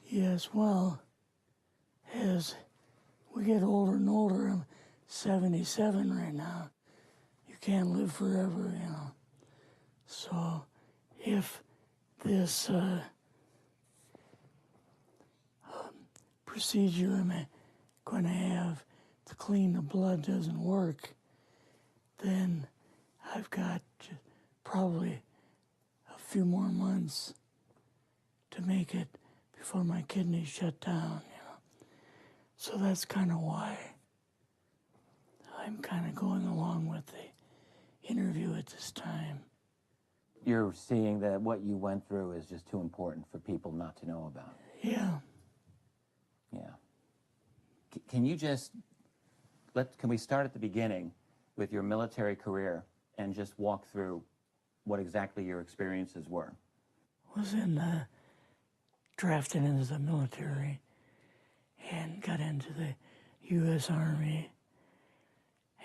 Yes, well, as we get older and older, I'm 77 right now. You can't live forever, you know. So if this procedure I'm going to have to clean the blood doesn't work, then I've got probably a few more months to make it before my kidneys shut down, you know. So that's kind of why I'm kind of going along with the interview at this time. You're seeing that what you went through is just too important for people not to know about. Yeah. Yeah. Can you just, can we start at the beginning with your military career and just walk through what exactly your experiences were? Was drafted into the military and got into the U.S. Army.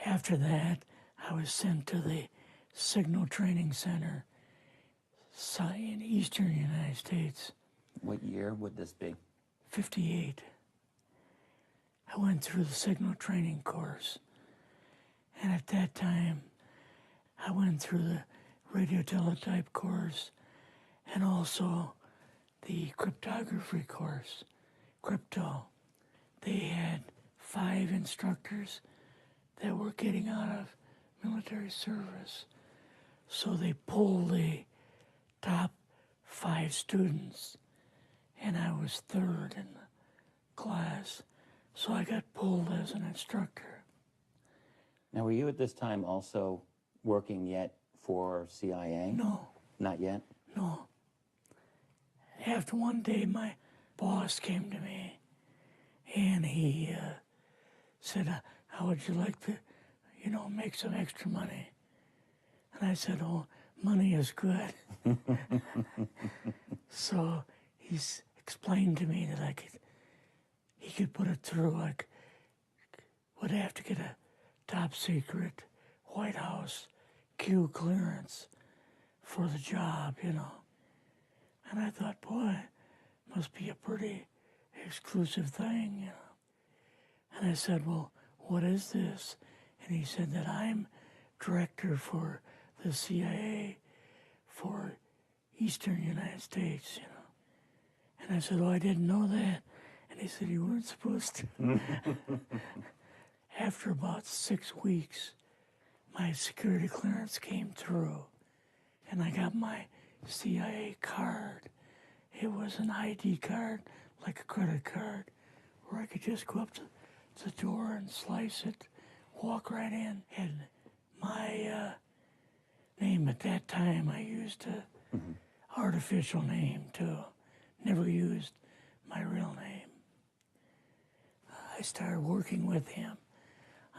After that, I was sent to the Signal Training Center in eastern United States. What year would this be? 58. I went through the Signal Training course. And at that time, I went through the radio teletype course and also the cryptography course, crypto. They had 5 instructors that were getting out of military service. So they pulled the top 5 students, and I was 3rd in the class. So I got pulled as an instructor. Now, were you at this time also working yet for CIA? No. Not yet? No. After one day, my boss came to me, and he said, how would you like to, make some extra money? And I said, oh, money is good. So he's explained to me that he could put it through. I would have to get a top secret White House Q clearance for the job, And I thought, boy, must be a pretty exclusive thing, And I said, well, what is this? And he said that I'm director for the CIA for Eastern United States, And I said, oh, I didn't know that. And he said, you weren't supposed to. After about 6 weeks, my security clearance came through, and I got my CIA card. It was an ID card, like a credit card, where I could just go up to the door and slice it, walk right in. And my name at that time, I used an artificial name too. Never used my real name. I started working with him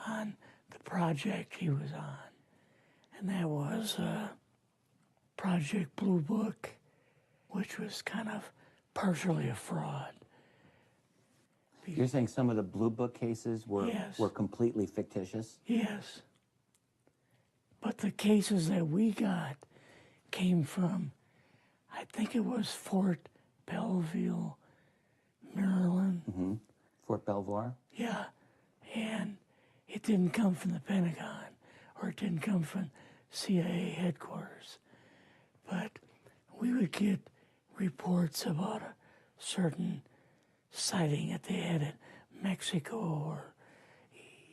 on the project he was on. And that was Project Blue Book, which was kind of partially a fraud. You're saying some of the Blue Book cases were, Yes. were completely fictitious? Yes. But the cases that we got came from, I think it was Fort Belvoir, Maryland. Mm-hmm. Fort Belvoir? Yeah. And it didn't come from the Pentagon, or it didn't come from CIA headquarters. But we would get reports about a certain sighting that they had in Mexico or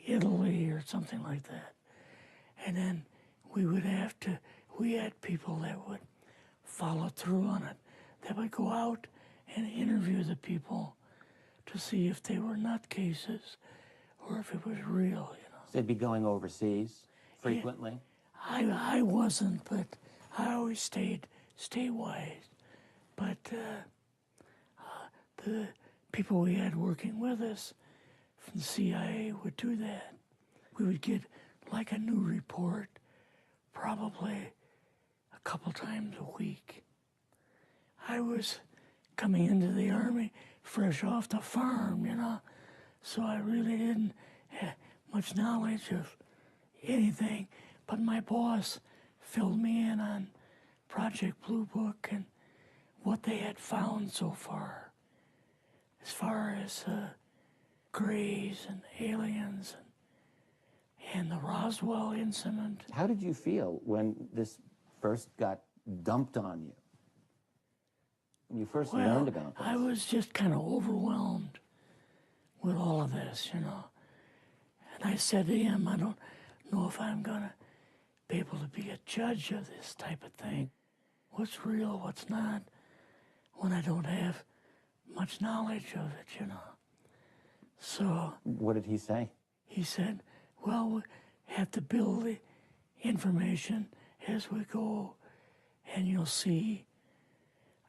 Italy or something like that. And then we had people that would follow through on it, that would go out and interview the people to see if they were nutcases or if it was real, So they'd be going overseas frequently? Yeah, I wasn't, but I always stayed statewide. But the people we had working with us from the CIA would do that. We would get like a new report probably a couple times a week. I was coming into the Army fresh off the farm, so I really didn't have much knowledge of anything, but my boss filled me in on Project Blue Book and what they had found so far. as far as Greys and aliens and the Roswell incident. How did you feel when this first got dumped on you? When you first learned about this? I was just kind of overwhelmed with all of this, you know. And I said to him, I don't know if I'm going to be able to be a judge of this type of thing. What's real, what's not, when I don't have much knowledge of it, you know. So... What did he say? He said, well, we have to build the information as we go, and you'll see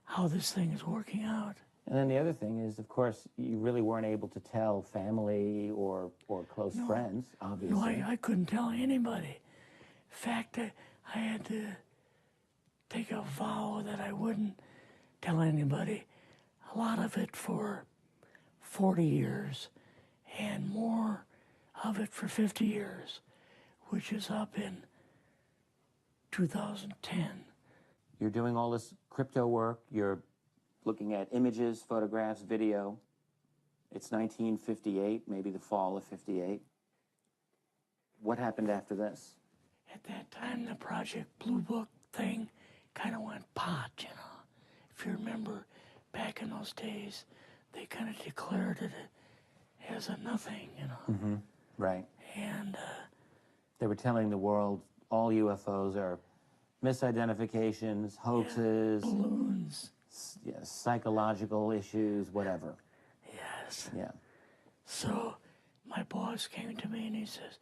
how this thing is working out. And then the other thing is, of course, you really weren't able to tell family or close friends, obviously. No, I couldn't tell anybody. In fact, I had to take a vow that I wouldn't tell anybody. A lot of it for 40 years, and more of it for 50 years, which is up in 2010. You're doing all this crypto work. You're looking at images, photographs, video. It's 1958, maybe the fall of 58. What happened after this? At that time, the Project Blue Book thing kind of went pot, you know. If you remember, back in those days, they kind of declared it as a nothing, you know. Mm-hmm. Right. And they were telling the world all UFOs are misidentifications, hoaxes, balloons, psychological issues, whatever. Yes. Yeah. So my boss came to me and he says,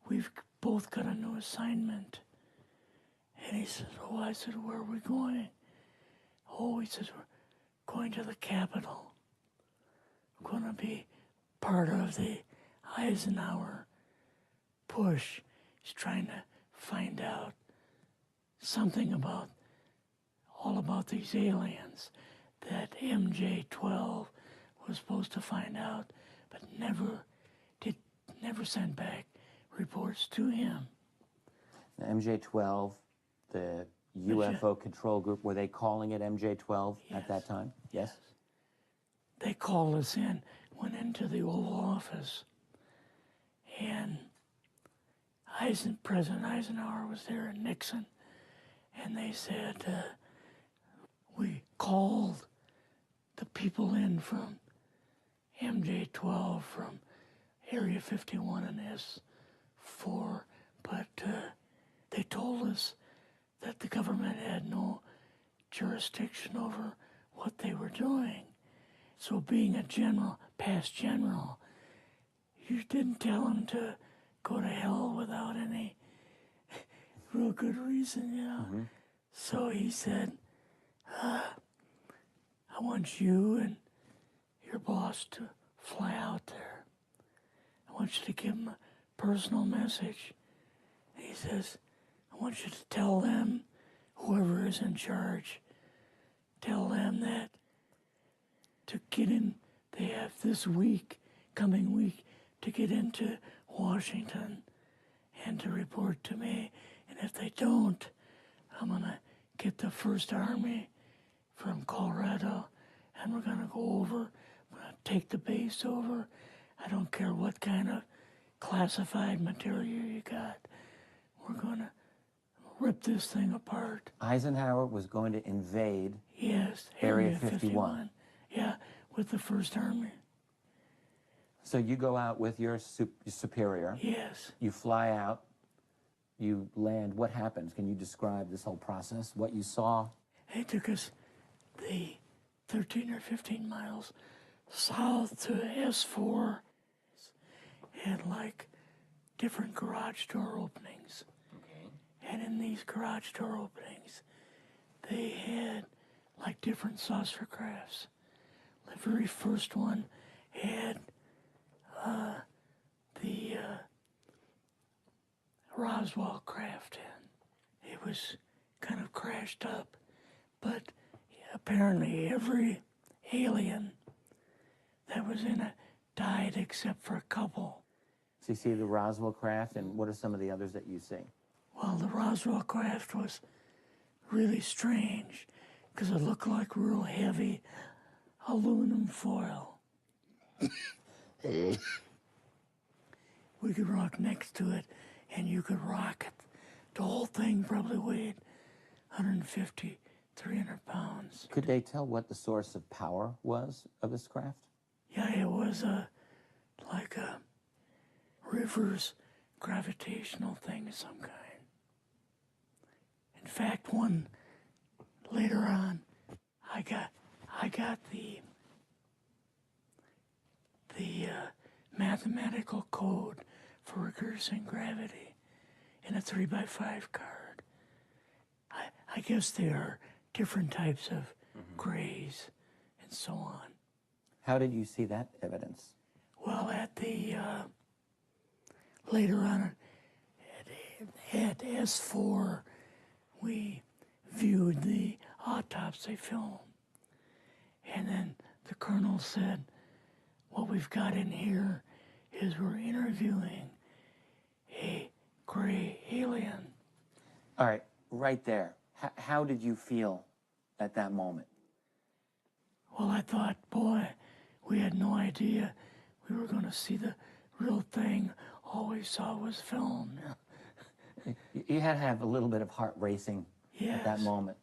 we've both got a new assignment. And he says, oh, I said, where are we going? Oh, he says, we're going to the Capitol. We're going to be part of the Eisenhower push. He's trying to find out something about, all about these aliens that MJ-12 was supposed to find out, but never sent back reports to him. The MJ-12, the UFO control group, were they calling it MJ-12 at that time? Yes. They called us in, went into the Oval Office, and President Eisenhower was there and Nixon, and they said, we called the people in from MJ-12 from Area 51 and S4, but they told us that the government had no jurisdiction over what they were doing. So being a general, past general, you didn't tell them to go to hell without any real good reason, you know. Mm-hmm. So he said, I want you and your boss to fly out there. I want you to give them a personal message. And he says, I want you to tell them, whoever is in charge, tell them that to get in, they have this week, coming week, to get into Washington and to report to me. And if they don't, I'm going to get the First Army from Colorado, and we're going to go over, we're going to take the base over. I don't care what kind of classified material you got. We're going to rip this thing apart. Eisenhower was going to invade Area 51. Yeah, with the First Army. So you go out with your superior. Yes. You fly out. You land. What happens? Can you describe this whole process, what you saw? It took us the 13 or 15 miles south to S4 and like different garage door openings. Okay. And in these garage door openings, they had like different saucer crafts. The very first one had the Roswell craft in. It was kind of crashed up, but apparently every alien that was in it died except for a couple. So you see the Roswell craft, and what are some of the others that you see? Well, the Roswell craft was really strange because it looked like real heavy aluminum foil. We could rock next to it, and you could rock it. The whole thing probably weighed 150, 300 pounds. Could they tell what the source of power was of this craft? Yeah, it was like a reverse gravitational thing of some kind. In fact, one later on, I got the mathematical code for reversing gravity in a 3x5 card. I guess there are different types of grays and so on. How did you see that evidence? Well, at the later on at S4, we viewed the autopsy film, and then the colonel said, "What we've got in here is we're interviewing a gray alien." All right, right there. How did you feel at that moment? Well, I thought, boy, we had no idea we were going to see the real thing. All we saw was film. You had to have a little bit of heart racing at that Yes. moment.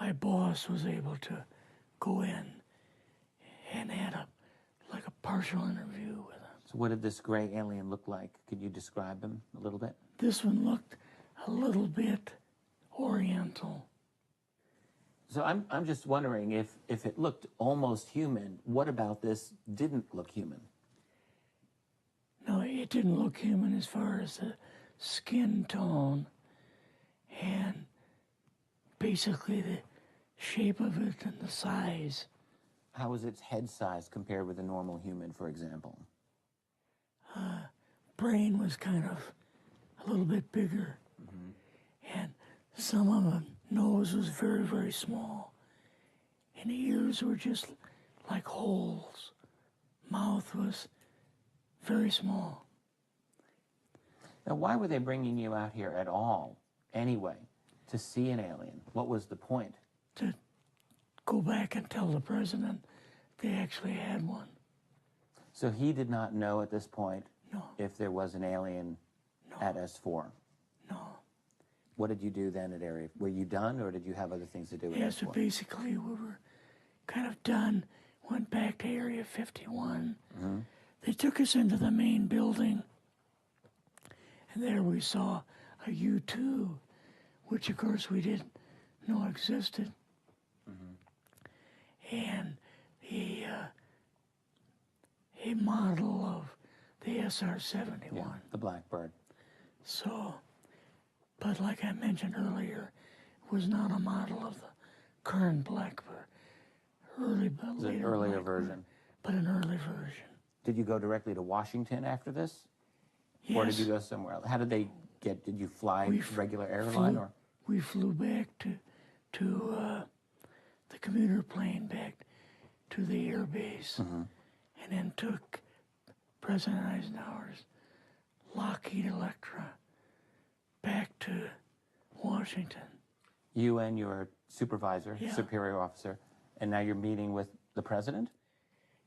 My boss was able to go in and had a partial interview with him. So what did this gray alien look like? Could you describe him a little bit? This one looked a little bit oriental. So I'm just wondering if it looked almost human, what about this didn't look human? No, it didn't look human as far as the skin tone and basically the shape of it and the size. How was its head size compared with a normal human, for example? Brain was kind of a little bit bigger. And some of the nose was very, very small. And the ears were just like holes. Mouth was very small. Now, why were they bringing you out here at all, anyway, to see an alien? What was the point? To go back and tell the president they actually had one. So he did not know at this point No, if there was an alien at S4. no. What did you do then at Area? Were you done, or did you have other things to do at Yes, but S4? basically we were kind of done. Went back to Area 51. They took us into the main building, and there we saw a U-2, which of course we didn't know existed. And a model of the SR-71. Yeah, the Blackbird. So, but like I mentioned earlier, it was not a model of the current Blackbird, It was an later earlier Blackbird, version. but an early version. Did you go directly to Washington after this? Yes. Or did you go somewhere else? How did they get, did you fly regular airline or? We flew back to the commuter plane back to the air base, and then took President Eisenhower's Lockheed Electra back to Washington. You and your supervisor, Yeah. superior officer, and now you're meeting with the president?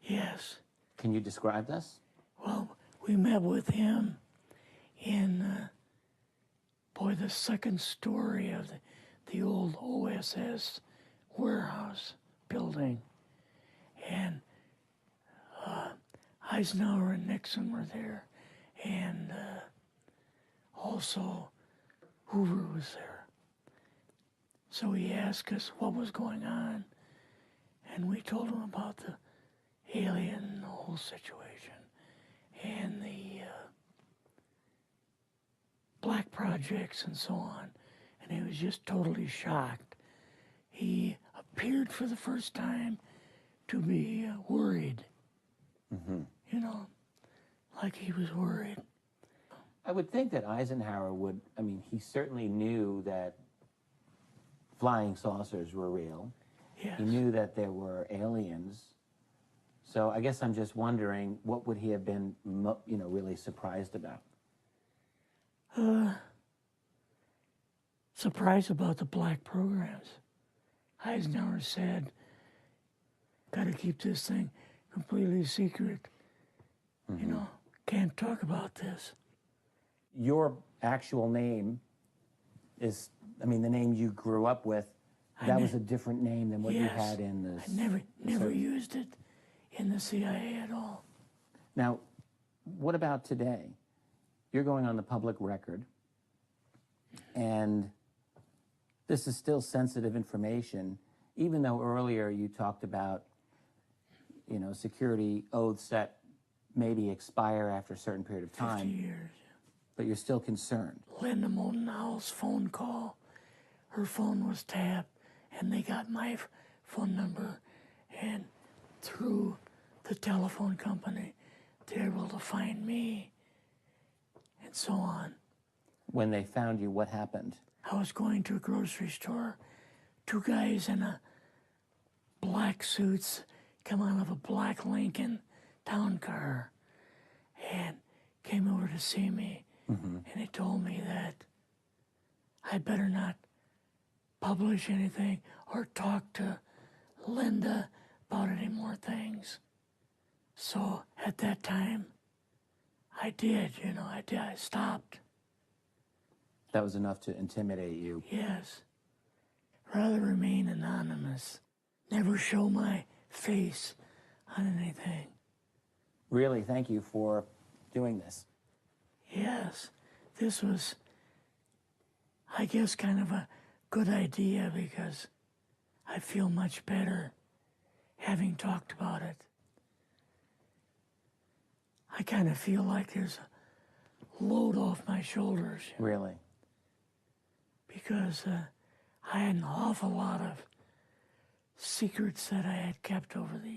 Yes. Can you describe this? Well, we met with him in, the second story of the old OSS warehouse building. And Eisenhower and Nixon were there, and also Hoover was there. So he asked us what was going on, and we told him about the alien, the whole situation, and the black projects and so on. And he was just totally shocked. He appeared for the first time to be worried. You know, like he was worried. I would think that Eisenhower would, I mean, he certainly knew that flying saucers were real. Yes. He knew that there were aliens. So I guess I'm just wondering, what would he have been, really surprised about? Surprised about the black programs. Eisenhower said, got to keep this thing completely secret. You know, can't talk about this. Your actual name is, I mean, the name you grew up with, that was a different name than what you Yes. had in the... I never used it in the CIA at all. Now, what about today? You're going on the public record, and this is still sensitive information, even though earlier you talked about, you know, security oaths that maybe expire after a certain period of 50 time, years. but you're still concerned. Linda Motenau's phone call, her phone was tapped, and they got my phone number, and through the telephone company, they were able to find me, and so on. When they found you, what happened? I was going to a grocery store. Two guys in a black suits come out of a black Lincoln town car and came over to see me. And they told me that I better not publish anything or talk to Linda about any more things. So at that time, I did, you know, I stopped. That was enough to intimidate you. Yes. Rather remain anonymous. Never show my face on anything. Really, thank you for doing this. Yes. This was, I guess, kind of a good idea because I feel much better having talked about it. I kind of feel like there's a load off my shoulders. Really? Because I had an awful lot of secrets that I had kept over the